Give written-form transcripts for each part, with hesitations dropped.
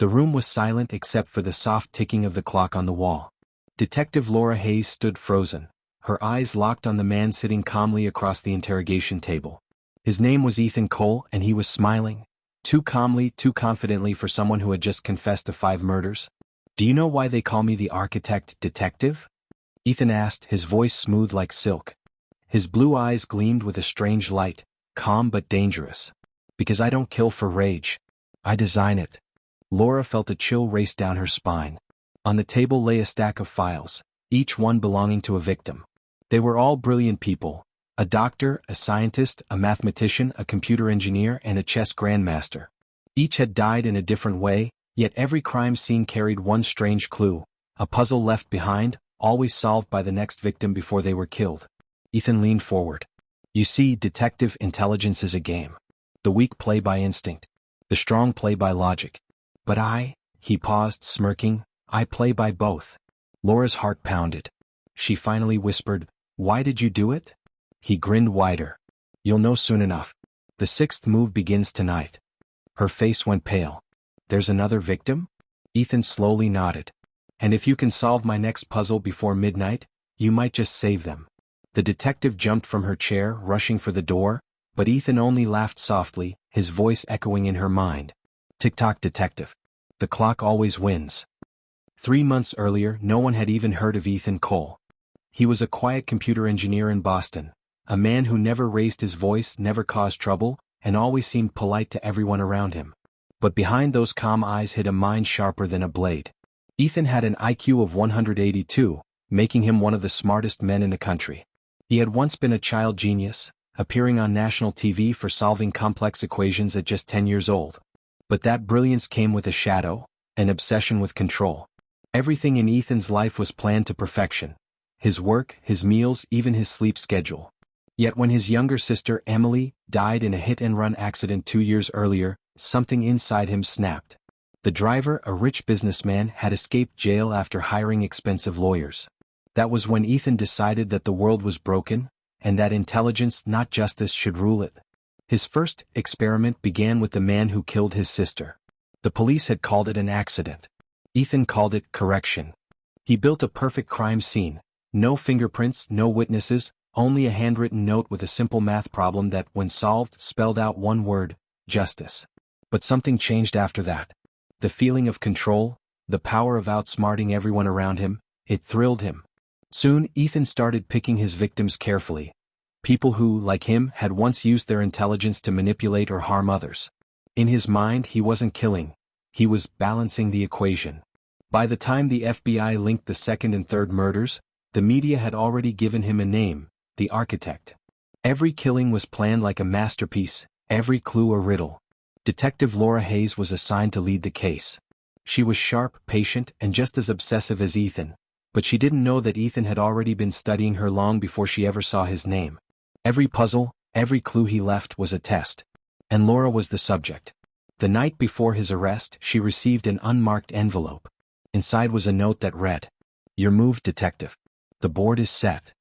The room was silent except for the soft ticking of the clock on the wall. Detective Laura Hayes stood frozen, her eyes locked on the man sitting calmly across the interrogation table. His name was Ethan Cole, and he was smiling. Too calmly, too confidently for someone who had just confessed to 5 murders. "Do you know why they call me the architect detective?" Ethan asked, his voice smooth like silk. His blue eyes gleamed with a strange light, calm but dangerous. "Because I don't kill for rage. I design it." Laura felt a chill race down her spine. On the table lay a stack of files, each one belonging to a victim. They were all brilliant people: a doctor, a scientist, a mathematician, a computer engineer, and a chess grandmaster. Each had died in a different way, yet every crime scene carried one strange clue, a puzzle left behind, always solved by the next victim before they were killed. Ethan leaned forward. "You see, detective, intelligence is a game. The weak play by instinct. The strong play by logic. But he paused, smirking, "I play by both." Laura's heart pounded. She finally whispered, "Why did you do it?" He grinned wider. "You'll know soon enough. The 6th move begins tonight." Her face went pale. "There's another victim?" Ethan slowly nodded. "And if you can solve my next puzzle before midnight, you might just save them." The detective jumped from her chair, rushing for the door, but Ethan only laughed softly, his voice echoing in her mind. "Tick-tock, detective. The clock always wins." 3 months earlier, no one had even heard of Ethan Cole. He was a quiet computer engineer in Boston, a man who never raised his voice, never caused trouble, and always seemed polite to everyone around him. But behind those calm eyes hid a mind sharper than a blade. Ethan had an IQ of 182, making him one of the smartest men in the country. He had once been a child genius, appearing on national TV for solving complex equations at just 10 years old. But that brilliance came with a shadow, an obsession with control. Everything in Ethan's life was planned to perfection. His work, his meals, even his sleep schedule. Yet when his younger sister, Emily, died in a hit-and-run accident 2 years earlier, something inside him snapped. The driver, a rich businessman, had escaped jail after hiring expensive lawyers. That was when Ethan decided that the world was broken, and that intelligence, not justice, should rule it. His first experiment began with the man who killed his sister. The police had called it an accident. Ethan called it correction. He built a perfect crime scene. No fingerprints, no witnesses, only a handwritten note with a simple math problem that, when solved, spelled out one word: justice. But something changed after that. The feeling of control, the power of outsmarting everyone around him, it thrilled him. Soon, Ethan started picking his victims carefully. People who, like him, had once used their intelligence to manipulate or harm others. In his mind, he wasn't killing. He was balancing the equation. By the time the FBI linked the 2nd and 3rd murders, the media had already given him a name: the architect. Every killing was planned like a masterpiece, every clue a riddle. Detective Laura Hayes was assigned to lead the case. She was sharp, patient, and just as obsessive as Ethan, but she didn't know that Ethan had already been studying her long before she ever saw his name. Every puzzle, every clue he left was a test. And Laura was the subject. The night before his arrest, she received an unmarked envelope. Inside was a note that read, "Your move, detective. The board is set."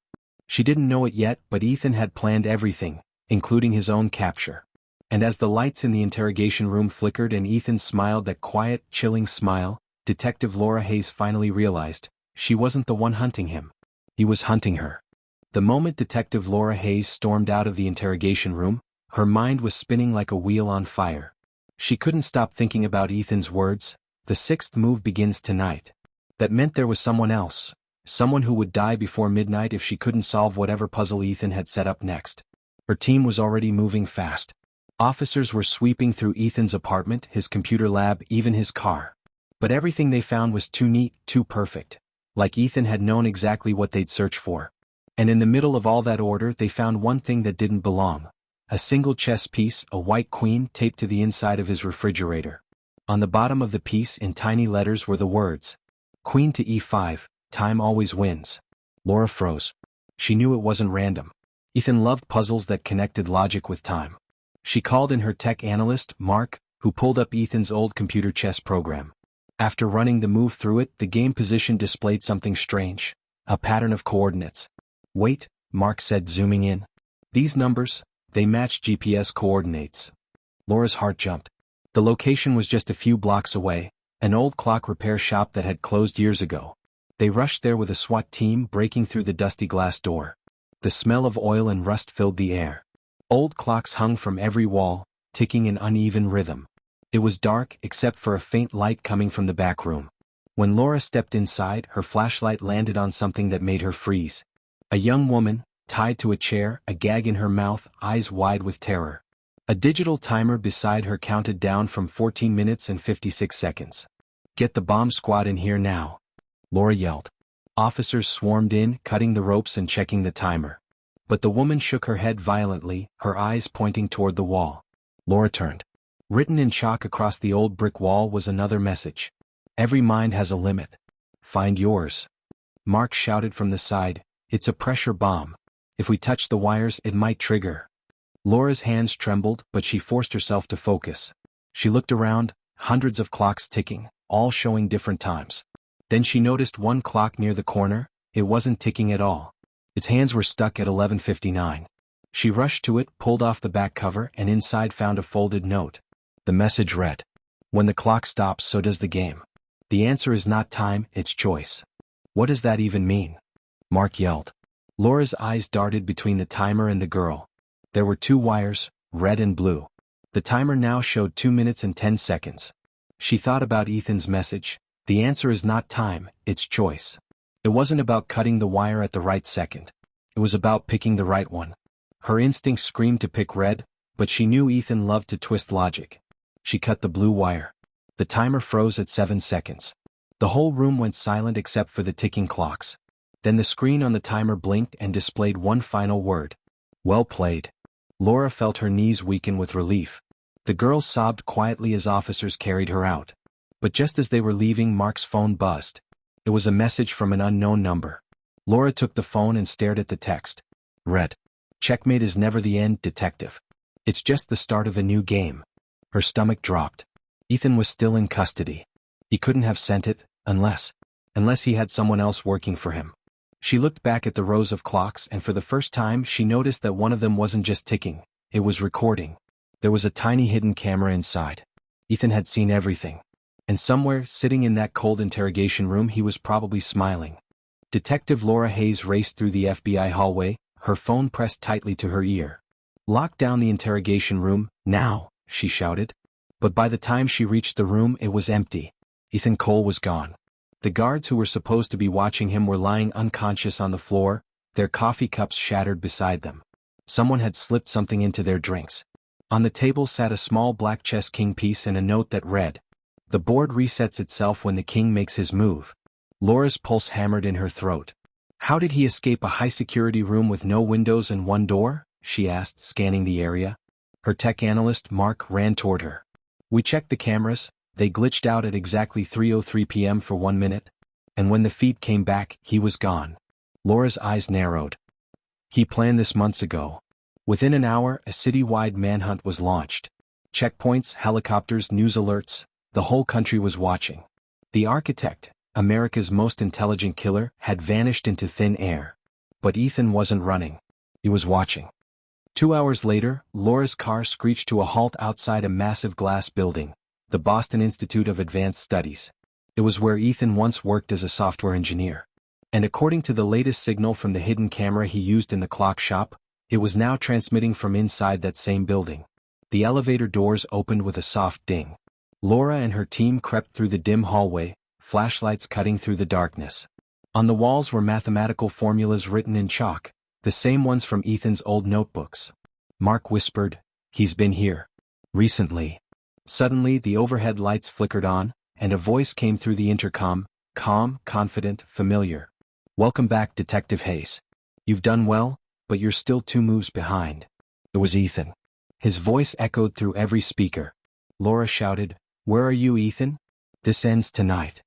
She didn't know it yet, but Ethan had planned everything, including his own capture. And as the lights in the interrogation room flickered and Ethan smiled that quiet, chilling smile, Detective Laura Hayes finally realized, she wasn't the one hunting him. He was hunting her. The moment Detective Laura Hayes stormed out of the interrogation room, her mind was spinning like a wheel on fire. She couldn't stop thinking about Ethan's words: "The 6th move begins tonight." That meant there was someone else. Someone who would die before midnight if she couldn't solve whatever puzzle Ethan had set up next. Her team was already moving fast. Officers were sweeping through Ethan's apartment, his computer lab, even his car. But everything they found was too neat, too perfect. Like Ethan had known exactly what they'd search for. And in the middle of all that order, they found one thing that didn't belong. A single chess piece, a white queen, taped to the inside of his refrigerator. On the bottom of the piece, in tiny letters, were the words, "Queen to E5, time always wins." Laura froze. She knew it wasn't random. Ethan loved puzzles that connected logic with time. She called in her tech analyst, Mark, who pulled up Ethan's old computer chess program. After running the move through it, the game position displayed something strange. A pattern of coordinates. "Wait," Mark said, zooming in. "These numbers, they match GPS coordinates." Laura's heart jumped. The location was just a few blocks away, An old clock repair shop that had closed years ago. They rushed there with a SWAT team breaking through the dusty glass door. The smell of oil and rust filled the air. Old clocks hung from every wall, ticking in uneven rhythm. It was dark except for a faint light coming from the back room. When Laura stepped inside, her flashlight landed on something that made her freeze. A young woman, tied to a chair, a gag in her mouth, eyes wide with terror. A digital timer beside her counted down from 14 minutes and 56 seconds. "Get the bomb squad in here now," Laura yelled. Officers swarmed in, cutting the ropes and checking the timer. But the woman shook her head violently, her eyes pointing toward the wall. Laura turned. Written in chalk across the old brick wall was another message. "Every mind has a limit. Find yours." Mark shouted from the side, "It's a pressure bomb. If we touch the wires, it might trigger." Laura's hands trembled, but she forced herself to focus. She looked around, hundreds of clocks ticking, all showing different times. Then she noticed one clock near the corner. It wasn't ticking at all. Its hands were stuck at 11:59. She rushed to it, pulled off the back cover, and inside found a folded note. The message read, "When the clock stops, so does the game. The answer is not time, it's choice." "What does that even mean?" Mark yelled. Laura's eyes darted between the timer and the girl. There were two wires, red and blue. The timer now showed 2 minutes and 10 seconds. She thought about Ethan's message. The answer is not time, it's choice. It wasn't about cutting the wire at the right second. It was about picking the right one. Her instincts screamed to pick red, but she knew Ethan loved to twist logic. She cut the blue wire. The timer froze at 7 seconds. The whole room went silent except for the ticking clocks. Then the screen on the timer blinked and displayed one final word. "Well played." Laura felt her knees weaken with relief. The girl sobbed quietly as officers carried her out. But just as they were leaving, Mark's phone buzzed. It was a message from an unknown number. Laura took the phone and stared at the text. Read, "Checkmate is never the end, detective. It's just the start of a new game." Her stomach dropped. Ethan was still in custody. He couldn't have sent it, unless he had someone else working for him. She looked back at the rows of clocks, and for the first time she noticed that one of them wasn't just ticking, it was recording. There was a tiny hidden camera inside. Ethan had seen everything. And somewhere, sitting in that cold interrogation room, he was probably smiling. Detective Laura Hayes raced through the FBI hallway, her phone pressed tightly to her ear. "Lock down the interrogation room, now," she shouted. But by the time she reached the room, it was empty. Ethan Cole was gone. The guards who were supposed to be watching him were lying unconscious on the floor, their coffee cups shattered beside them. Someone had slipped something into their drinks. On the table sat a small black chess king piece and a note that read, "The board resets itself when the king makes his move." Laura's pulse hammered in her throat. How did he escape a high-security room with no windows and one door? She asked, scanning the area. Her tech analyst, Mark, ran toward her. "We checked the cameras. They glitched out at exactly 3:03 p.m. for 1 minute. And when the feed came back, he was gone." Laura's eyes narrowed. "He planned this months ago." Within an hour, a city-wide manhunt was launched. Checkpoints, helicopters, news alerts. The whole country was watching. The architect, America's most intelligent killer, had vanished into thin air. But Ethan wasn't running. He was watching. 2 hours later, Laura's car screeched to a halt outside a massive glass building, the Boston Institute of Advanced Studies. It was where Ethan once worked as a software engineer. And according to the latest signal from the hidden camera he used in the clock shop, it was now transmitting from inside that same building. The elevator doors opened with a soft ding. Laura and her team crept through the dim hallway, flashlights cutting through the darkness. On the walls were mathematical formulas written in chalk, the same ones from Ethan's old notebooks. Mark whispered, "He's been here. Recently." Suddenly the overhead lights flickered on, and a voice came through the intercom, calm, confident, familiar. "Welcome back, Detective Hayes. You've done well, but you're still 2 moves behind." It was Ethan. His voice echoed through every speaker. Laura shouted, "Where are you, Ethan?" "This ends tonight."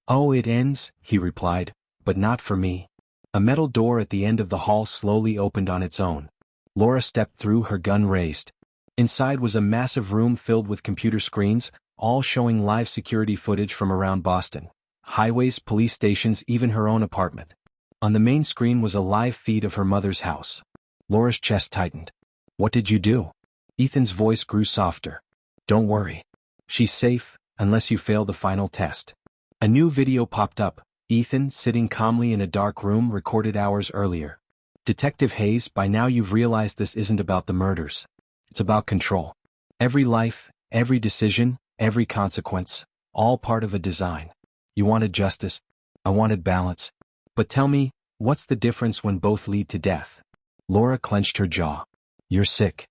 "Oh, it ends," he replied, "but not for me." A metal door at the end of the hall slowly opened on its own. Laura stepped through, her gun raised. Inside was a massive room filled with computer screens, all showing live security footage from around Boston. Highways, police stations, even her own apartment. On the main screen was a live feed of her mother's house. Laura's chest tightened. "What did you do?" Ethan's voice grew softer. "Don't worry. She's safe, unless you fail the final test. A new video popped up, Ethan sitting calmly in a dark room recorded hours earlier. Detective Hayes, by now you've realized this isn't about the murders. It's about control. Every life, every decision, every consequence, all part of a design. You wanted justice. I wanted balance. But tell me, what's the difference when both lead to death? Laura clenched her jaw. You're sick.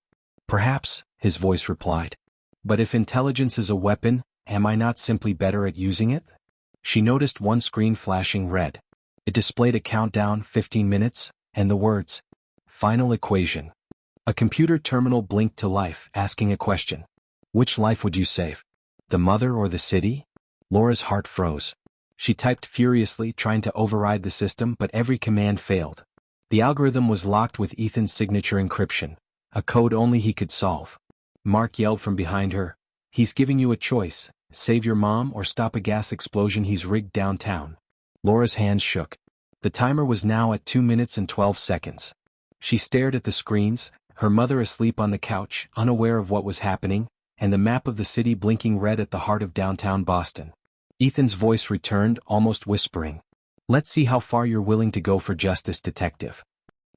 Perhaps, his voice replied. But if intelligence is a weapon, am I not simply better at using it? She noticed one screen flashing red. It displayed a countdown, 15 minutes, and the words, Final equation. A computer terminal blinked to life, asking a question. Which life would you save? The mother or the city? Laura's heart froze. She typed furiously, trying to override the system, but every command failed. The algorithm was locked with Ethan's signature encryption, a code only he could solve. Mark yelled from behind her. He's giving you a choice. Save your mom or stop a gas explosion he's rigged downtown. Laura's hands shook. The timer was now at 2 minutes and 12 seconds. She stared at the screens, her mother asleep on the couch, unaware of what was happening, and the map of the city blinking red at the heart of downtown Boston. Ethan's voice returned, almost whispering. Let's see how far you're willing to go for justice, detective.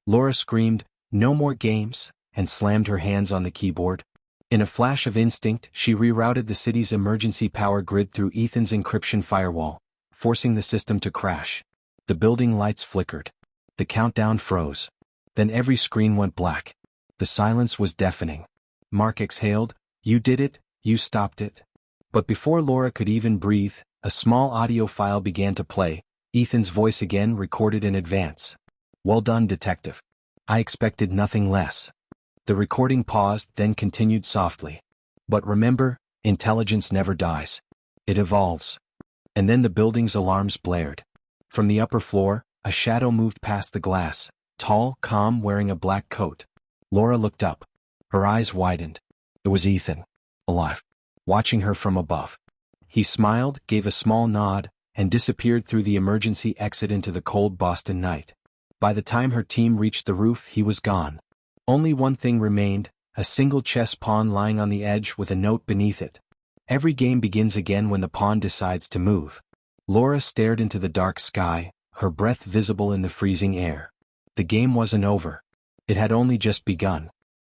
Laura screamed, no more games, and slammed her hands on the keyboard. In a flash of instinct, she rerouted the city's emergency power grid through Ethan's encryption firewall, forcing the system to crash. The building lights flickered. The countdown froze. Then every screen went black. The silence was deafening. Mark exhaled. You did it, you stopped it. But before Laura could even breathe, a small audio file began to play, Ethan's voice again recorded in advance. Well done, detective. I expected nothing less. The recording paused, then continued softly. But remember, intelligence never dies. It evolves. And then the building's alarms blared. From the upper floor, a shadow moved past the glass, tall, calm, wearing a black coat. Laura looked up. Her eyes widened. It was Ethan, alive, watching her from above. He smiled, gave a small nod, and disappeared through the emergency exit into the cold Boston night. By the time her team reached the roof, he was gone. Only one thing remained, a single chess pawn lying on the edge with a note beneath it. Every game begins again when the pawn decides to move. Laura stared into the dark sky, her breath visible in the freezing air. The game wasn't over. It had only just begun.